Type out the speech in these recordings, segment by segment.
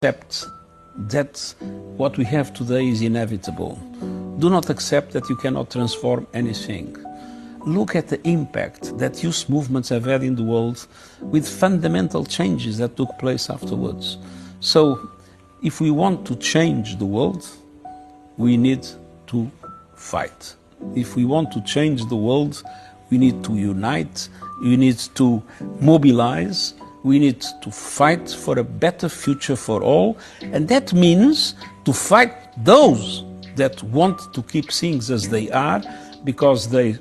Accept that what we have today is inevitable. Do not accept that you cannot transform anything. Look at the impact that youth movements have had in the world with fundamental changes that took place afterwards. So, if we want to change the world, we need to fight. If we want to change the world, we need to unite, we need to mobilize, we need to fight for a better future for all, and that means to fight those that want to keep things as they are because they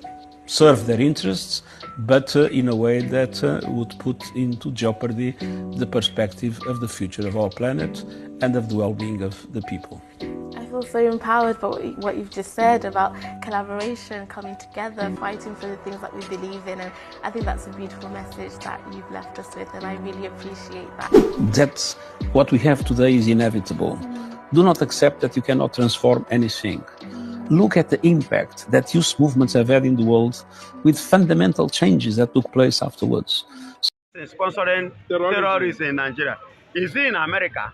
serve their interests, but in a way that would put into jeopardy the perspective of the future of our planet and of the well-being of the people. I feel so empowered by what you've just said about collaboration, coming together, fighting for the things that we believe in, and I think that's a beautiful message that you've left us with, and I really appreciate that. That what we have today is inevitable. Do not accept that you cannot transform anything. Look at the impact that youth movements have had in the world with fundamental changes that took place afterwards. Sponsoring terrorists in Nigeria. Is he in America?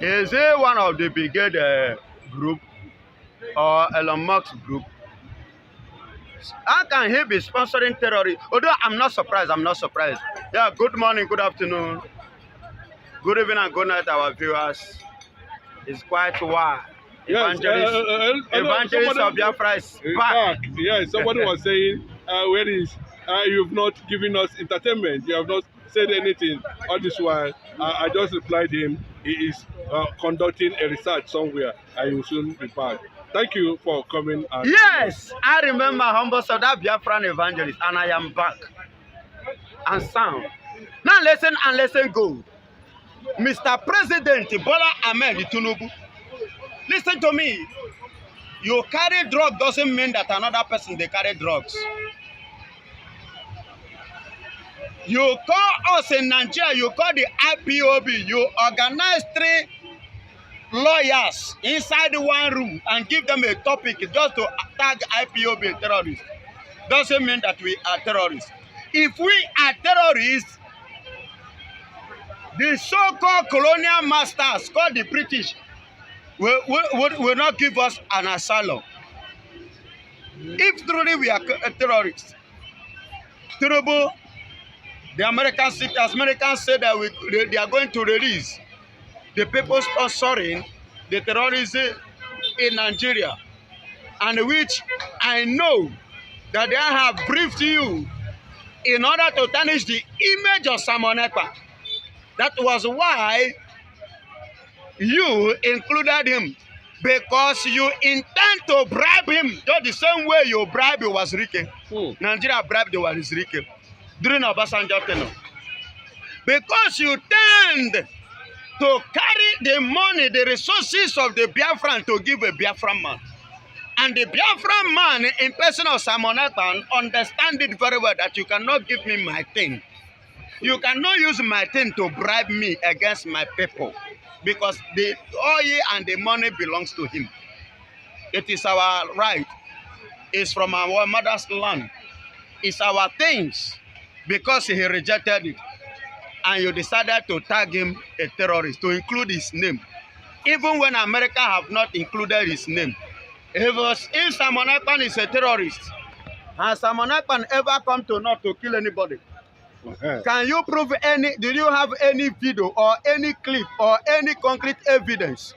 Is he one of the brigade group or Elon Musk group? How can he be sponsoring terrorists? Although I'm not surprised, Yeah, good morning, good afternoon, good evening and good night, our viewers. It's quite wild. Evangelist of Biafra is back. Yes, somebody was saying, you've not given us entertainment, you have not said anything all this while. I just replied him, he is conducting a research somewhere and he will soon be back. Thank you for coming. Yes, I remember humble so that Biafran evangelist, and I am back and sound. Now listen and listen go. Mr. President Bola Ahmed Tinubu, listen to me. You carry drugs doesn't mean that another person they carry drugs. You call us in Nigeria, you call the IPOB, you organize 3 lawyers inside one room and give them a topic just to tag IPOB terrorists. Doesn't mean that we are terrorists. If we are terrorists, the so-called colonial masters called the British will not give us an asylum. If truly we are terrorists, Tinubu, the Americans said that they are going to release the people sponsoring the terrorism in Nigeria, and which I know that they have briefed you in order to tarnish the image of Simon Ekpa. That was why you included him, because you intend to bribe him just the same way you bribed Wazirike. Nigeria bribed Wazirike during Obasanjo tenure. Because you tend to carry the money, the resources of the Biafran to give a Biafran man. And the Biafran man, in person of Simon Ekpa, understand it very well that you cannot give me my thing. You cannot use my thing to bribe me against my people, because the oil and the money belongs to him. It is our right. It's from our mother's land. It's our things, because he rejected it. And you decided to tag him a terrorist, to include his name. Even when America have not included his name. If Simon Ekpa is a terrorist, has Simon Ekpa ever come to not to kill anybody? Can you prove any, do you have any video or any clip or any concrete evidence?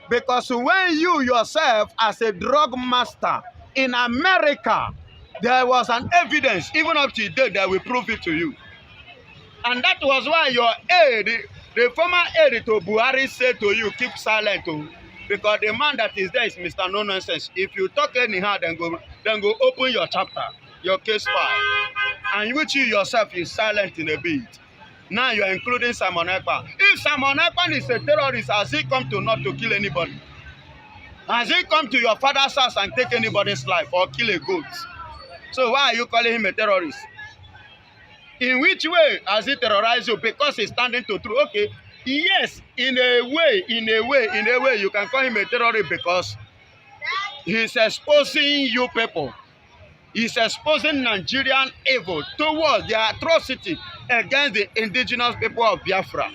Because when you yourself as a drug master in America, there was an evidence, even up to today, that will prove it to you. And that was why your aide, the former aide to Buhari, said to you, keep silent, because the man that is there is Mr. No Nonsense. If you talk anyhow, then go open your chapter, your case file. And which you yourself is silent in a bit. Now you are including Simon Ekpa. If Simon Ekpa is a terrorist, has he come to not to kill anybody? Has he come to your father's house and take anybody's life or kill a goat? So why are you calling him a terrorist? In which way has he terrorized you? Because he's standing to truth. Okay, yes, in a way, you can call him a terrorist because he's exposing you people. He's exposing Nigerian evil towards the atrocity against the indigenous people of Biafra.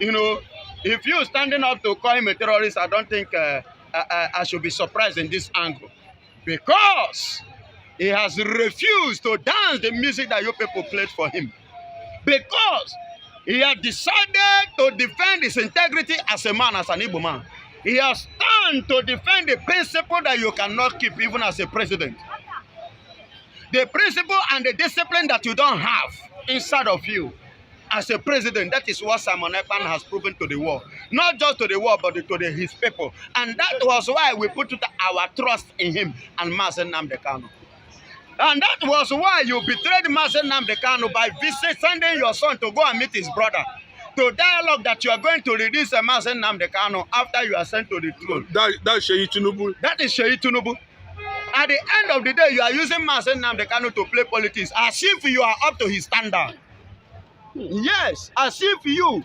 You know, If you standing up to call him a terrorist, I don't think I should be surprised in this angle. Because he has refused to dance the music that you people played for him. Because he has decided to defend his integrity as a man, as an Igbo man. He has stand to defend the principle that you cannot keep even as a president. The principle and the discipline that you don't have inside of you as a president, that is what Simon Ekpan has proven to the world. Not just to the world, but to his people. And that was why we put our trust in him and Mazen nnamdikanu. And that was why you betrayed Mazen nnamdikanu by sending your son to go and meet his brother. To dialogue that you are going to release a Mazen nnamdikanu after you are sent to the throne. That's Sheyi Tinubu. That is Sheyi Tinubu. At the end of the day, you are using Mazen nnamdikanu to play politics as if you are up to his standard. Yes, as if you,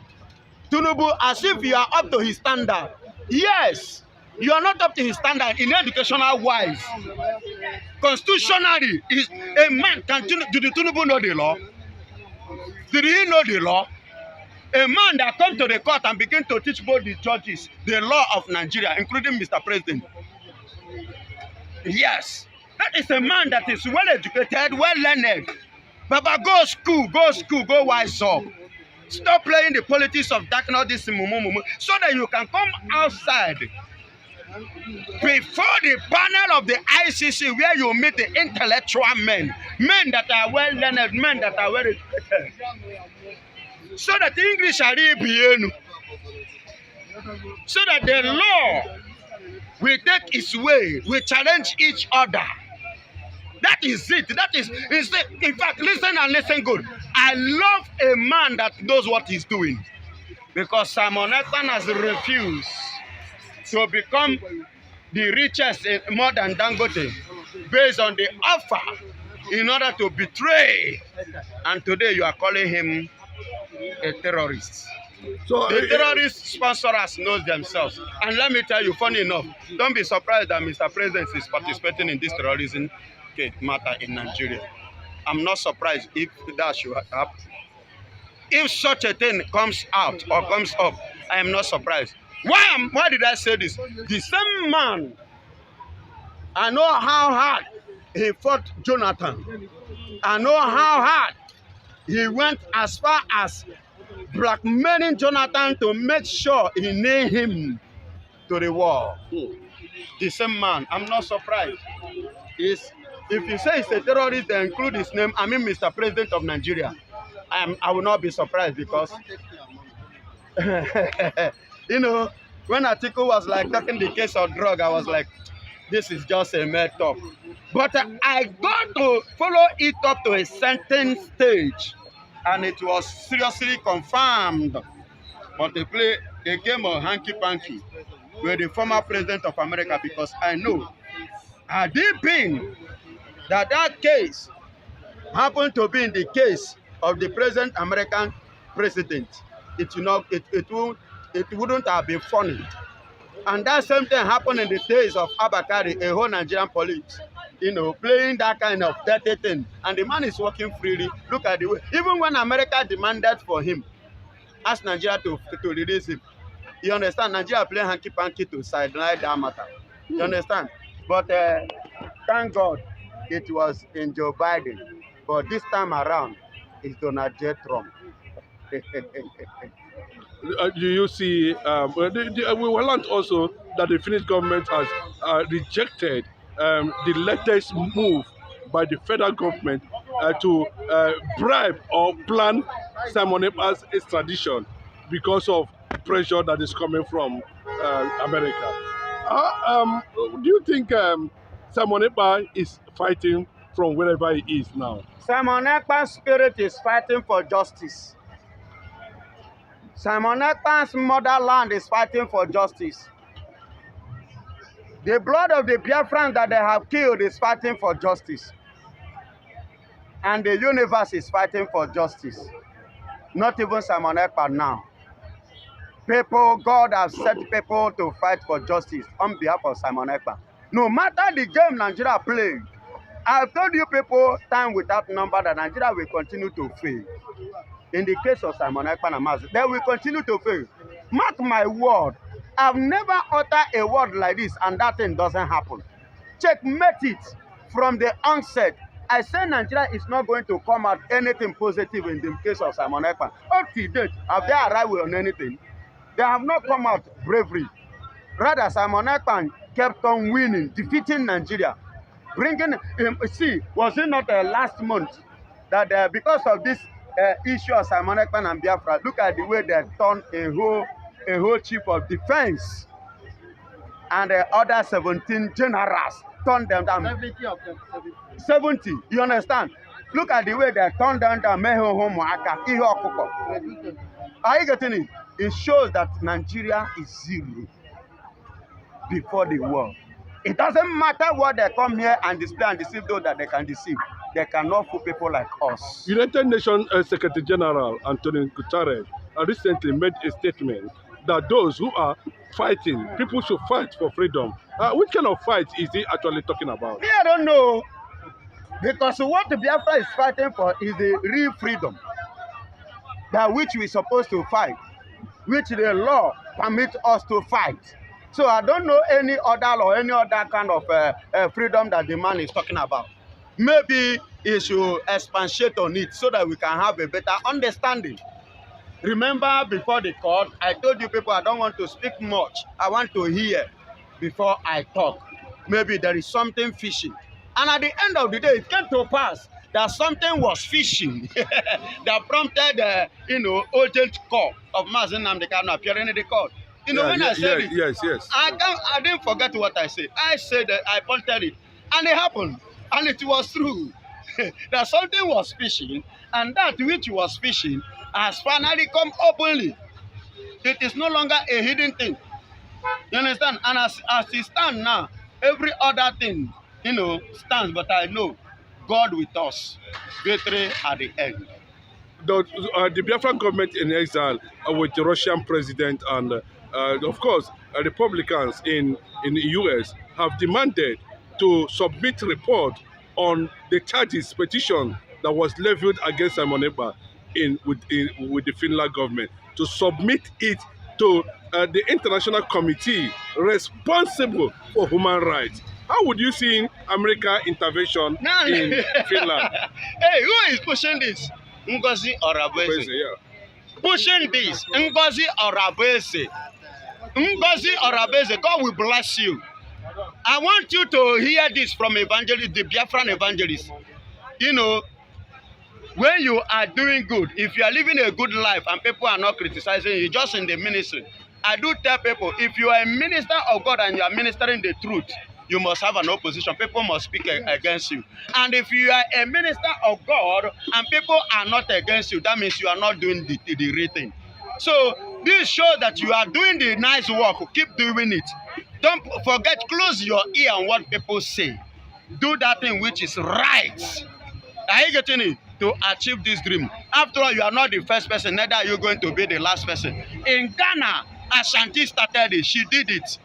Tinubu, as if you are up to his standard. Yes, you are not up to his standard in educational wise. Constitutionally, is a man continue. Did Tinubu know the law? Did he know the law? A man that comes to the court and begin to teach both the judges the law of Nigeria, including Mr. President. Yes, that is a man that is well educated, well learned. Baba, go school, go wise up. Stop playing the politics of darkness, this mumu, so that you can come outside before the panel of the ICC where you meet the intellectual men that are well learned, men that are well educated. So that English are bien, so that the law will take its way, will challenge each other. That is it. That is it. In fact, listen and listen good. I love a man that knows what he's doing. Because Simon Ekpan has refused to become the richest in more than Dangote based on the offer in order to betray. And today you are calling him a terrorist. So the terrorist sponsors knows themselves. And let me tell you, funny enough, don't be surprised that Mr. President is participating in this terrorism matter in Nigeria. I'm not surprised if that should happen. If such a thing comes out or comes up, I am not surprised. Why did I say this? The same man, I know how hard he fought Jonathan. I know how hard he went as far as blackmailing Jonathan to make sure he nailed him to the wall. The same man, I'm not surprised. If you say he's a terrorist, they include his name, I mean Mr. President of Nigeria, I will not be surprised because, you know, when Atiku was like talking the case of drug, I was like, this is just a mere talk. But I got to follow it up to a certain stage, and it was seriously confirmed. But they play a game of hanky-panky with the former president of America, because I know, had it been that case happened to be in the case of the present American president, it wouldn't have been funny. And that same thing happened in the days of Abakari, a whole Nigerian police, you know, playing that kind of dirty thing. And the man is working freely. Look at the way. Even when America demanded for him, asked Nigeria to release him. You understand? Nigeria playing hanky-panky to sideline that matter. You understand? But thank God it was in Joe Biden. But this time around, it's Donald J. Trump. Do you see, we learned also that the Finnish government has rejected the latest move by the federal government to bribe or plan Simon Ekpan's extradition because of pressure that is coming from America. Do you think Simon Ekpan is fighting from wherever he is now? Simon Ekpan's spirit is fighting for justice. Simon Ekpan's motherland is fighting for justice. The blood of the Biafrans that they have killed is fighting for justice. And the universe is fighting for justice. Not even Simon Ekpan now. People, God has set people to fight for justice on behalf of Simon Ekpan. No matter the game Nigeria played, I've told you people time without number that Nigeria will continue to fail. In the case of Simon Ekpan and Mazi, they will continue to fail. Mark my word, I've never uttered a word like this and that thing doesn't happen. Checkmate it from the onset. I say Nigeria is not going to come out anything positive in the case of Simon Ekpa. Up to date, have they arrived on anything? They have not come out bravery. Rather, Simon Ekpa kept on winning, defeating Nigeria. Bringing him, see, was it not last month that because of this issue of Simon Ekpa and Biafra, look at the way they turned a whole chief of defense and the other 17 generals turned them down. 70 of them. 70, you understand? Look at the way they turned them down. Are you getting it? It shows that Nigeria is zero before the war. It doesn't matter what they come here and display and deceive those that they can deceive. They cannot fool people like us. United Nations Secretary General Antonio Guterres recently made a statement that those who are fighting, people should fight for freedom. Which kind of fight is he actually talking about? Me, I don't know. Because what the Biafra is fighting for is the real freedom. That which we're supposed to fight. Which the law permits us to fight. So I don't know any other law, any other kind of freedom that the man is talking about. Maybe he should expatiate on it so that we can have a better understanding. Remember before the court, I told you people I don't want to speak much. I want to hear before I talk. Maybe there is something fishing. And at the end of the day, it came to pass that something was fishing that prompted, urgent call of nnamdikanu appearing in the court. You know, when I said it, yes. I didn't forget what I said. I said that I pointed it, and it happened, and it was true that something was fishing, and that which was fishing has finally come openly. It is no longer a hidden thing. You understand? And as it stands now, every other thing, stands. But I know God with us, victory at the end. The Biafran government in exile with the Russian president and, of course, Republicans in the US have demanded to submit report on the charges petition that was levied against Simon Ekpa with the Finland government, to submit it to the international committee responsible for human rights. How would you see American intervention in Finland? Hey, who is pushing this? Ngozi Orabese. Yeah. Pushing this. Ngozi Orabese. Ngozi Orabese, God will bless you. I want you to hear this from evangelist, the Biafran evangelist. When you are doing good, if you are living a good life and people are not criticizing you, just in the ministry, I do tell people, if you are a minister of God and you are ministering the truth, you must have an opposition. People must speak against you. And if you are a minister of God and people are not against you, that means you are not doing the real thing. So this shows that you are doing the nice work. Keep doing it. Don't forget, close your ear on what people say. Do that thing which is right. Are you getting it? To achieve this dream. After all, you are not the first person, neither are you going to be the last person. In Ghana, Ashanti started it. She did it.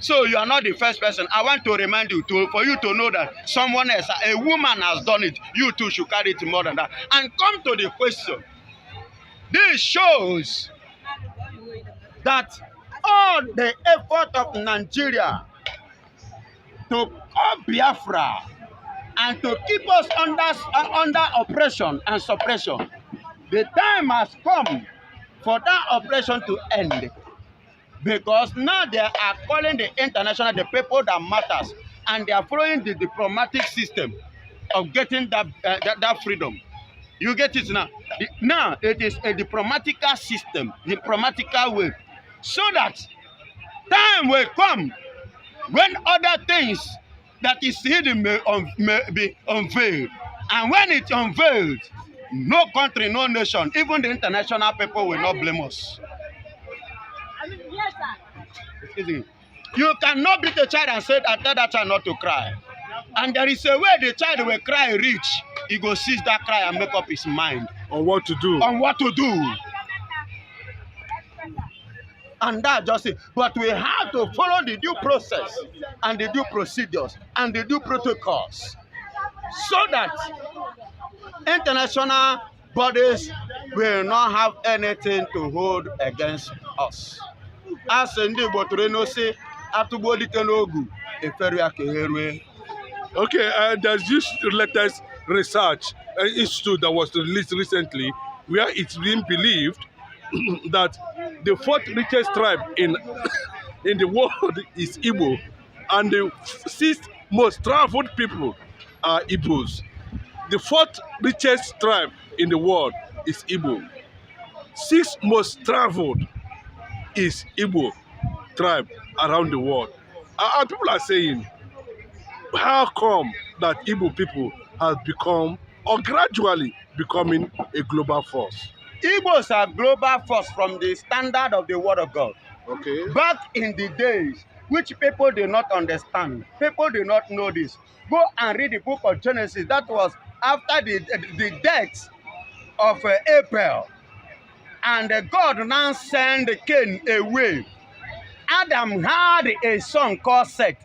So you are not the first person. I want to remind you, for you to know that someone else, a woman has done it. You too should carry it more than that. And come to the question. This shows that all the effort of Nigeria to call Biafra and to keep us under oppression and suppression, the time has come for that oppression to end. Because now they are calling the international, the people that matters, and they are following the diplomatic system of getting that freedom. You get it now? Now it is a diplomatical system, diplomatical way, so that time will come when other things that is hidden may be unveiled. And when it's unveiled, no country, no nation, even the international people will not blame us. Yes, sir. Excuse me. You cannot beat a child and say, tell that child not to cry. And there is a way the child will cry reach. He go seize that cry and make up his mind. On what to do. On what to do. And that just it. But we have to follow the due process and the due procedures and the due protocols so that international bodies will not have anything to hold against us. As ndị Igbo tụrụ n'ose atụgbo dike n'ogu efere aka erue. Okay, there's this latest research institute that was released recently where it's been believed that the fourth richest tribe in the world is Igbo, and the sixth most traveled people are Igbos. The fourth richest tribe in the world is Igbo. Sixth most traveled is Igbo tribe around the world. And people are saying, how come that Igbo people have become, or gradually becoming, a global force? Igbos are global force from the standard of the word of God. Okay. Back in the days, which people do not understand, people do not know this. Go and read the book of Genesis. That was after the death of Abel. And God now sent Cain away. Adam had a son called Seth.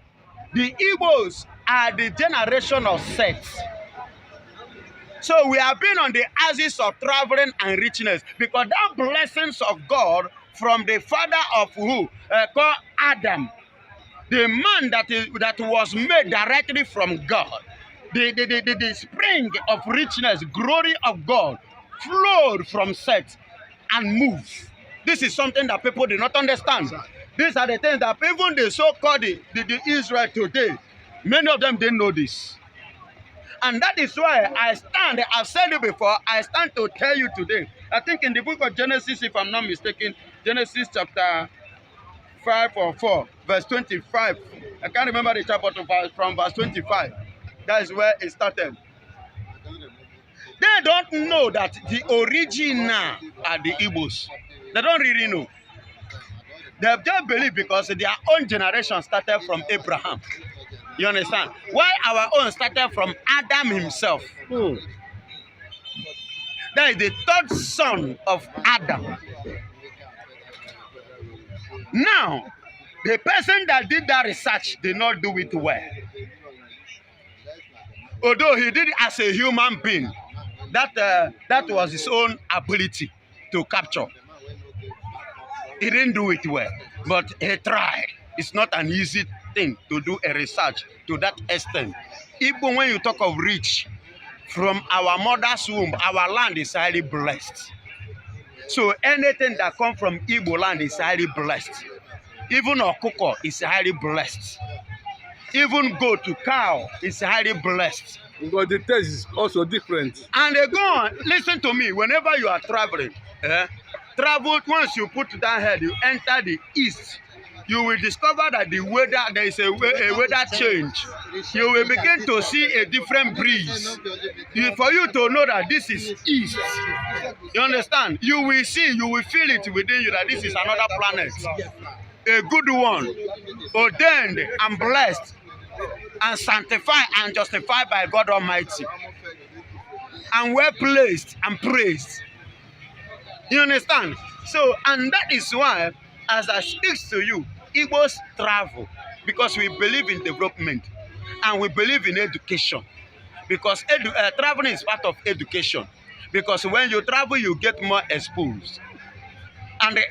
The Igbos are the generation of Seth. So we have been on the axis of traveling and richness because that blessings of God from the father of who? Called Adam. The man that was made directly from God. The spring of richness, glory of God flowed from Seth and moved. This is something that people do not understand. These are the things that even the so-called the Israel today, many of them didn't know this. And that is why I've said it before, I stand to tell you today. I think in the book of Genesis, if I'm not mistaken, Genesis chapter 5 or 4, verse 25. I can't remember the chapter from verse 25. That is where it started. They don't know that the original are the Igbos. They don't really know. They just believe because their own generation started from Abraham. You understand? Why our own started from Adam himself. That is the third son of Adam. Now, the person that did that research did not do it well. Although he did it as a human being, that was his own ability to capture. He didn't do it well, but he tried. It's not an easy thing to do a research to that extent. Even when you talk of rich, from our mother's womb, our land is highly blessed. So anything that comes from Igbo land is highly blessed. Even Okoko is highly blessed. Even goat to cow is highly blessed. But the taste is also different. And they go on, listen to me, whenever you are traveling, travel, once you put down head, you enter the east, you will discover that the weather, there is a weather change. You will begin to see a different breeze. For you to know that this is east. You understand? You will see, you will feel it within you that this is another planet. A good one, ordained and blessed, and sanctified and justified by God Almighty. And well placed and praised. You understand? So, and that is why, as I speak to you, Igbos travel because we believe in development and we believe in education. Because traveling is part of education. Because when you travel, you get more exposed. And the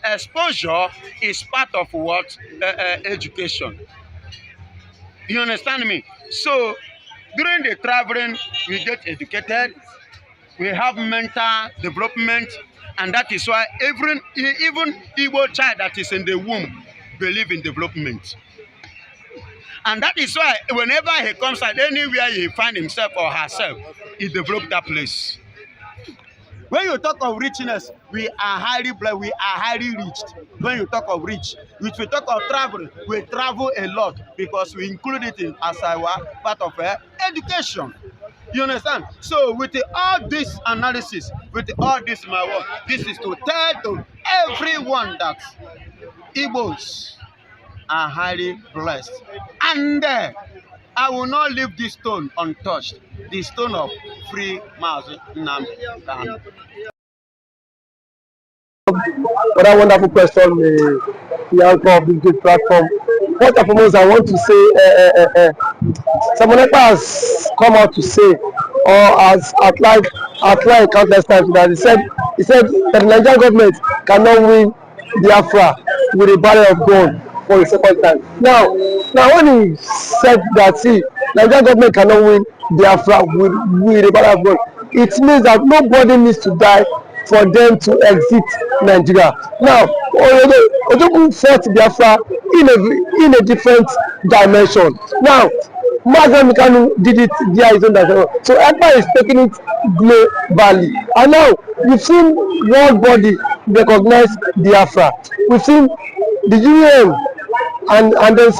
exposure is part of what? Education. You understand me? So, during the traveling, we get educated. We have mental development. And that is why even Igbo child that is in the womb believe in development. And that is why whenever he comes out, anywhere he finds himself or herself, he develops that place. When you talk of richness, we are highly blessed, we are highly reached. When you talk of rich, if we talk of traveling, we travel a lot because we include it in as our part of education. You understand? So with all this analysis, with all this my work, this is to tell to everyone that Igbos are highly blessed. And I will not leave this stone untouched, the stone of free nnamdikanu. For that wonderful question, the anchor of this great platform. First and foremost, I want to say, someone has come out to say or has outlined countless times that he said that the Nigerian government cannot win Biafra with a barrel of gun for the second time. Now when he said that, see, Nigerian government cannot win Biafra with a barrel of gun, it means that nobody needs to die for them to exit Nigeria. Now, Ojukwu fought Biafra in a different dimension. Now, nnamdikanu did it via his own dimension. So Empire is taking it globally. And now, we've seen world body recognize Biafra. We've seen the UN and then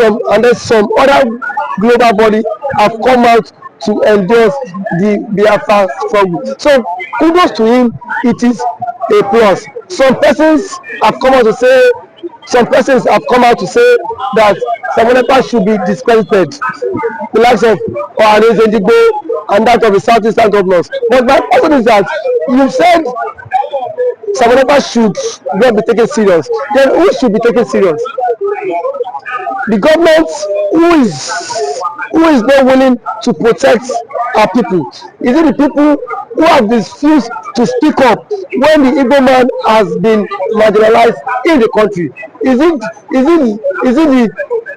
some other global body have come out to endorse the Biafra struggle. So kudos to him, it is a plus. Some persons have come out to say that Samonekpa should be discredited, the likes of Ohanes Ndigbo and that of the southeastern governors. But my question is that you said Samonekpa should not be taken serious. Then who should be taken serious? The government who is not willing to protect our people? Is it the people who have refused to speak up when the Igbo man has been marginalized in the country? Is it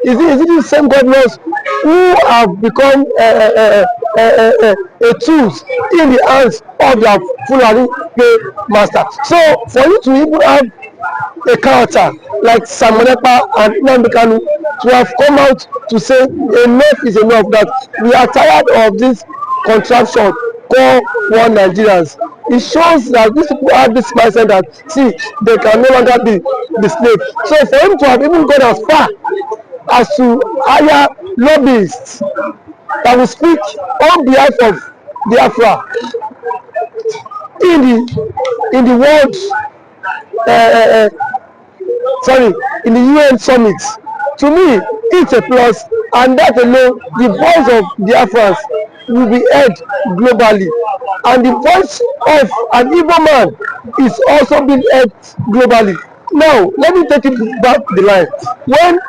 the same governors who have become a tools in the hands of their Fulani master? So for you to even have a character like Samonekpa and nnamdikanu to have come out to say enough is enough, that we are tired of this contraption called one Nigerians. It shows that these people have this mindset that, see, they can no longer be the slave. So for him to have even gone as far as to hire lobbyists that will speak on behalf of Biafra in the world in the UN summit, to me it's a plus, and that alone, the voice of Biafrans will be heard globally, and the voice of an Igbo man is also being heard globally. Now let me take it back the line. When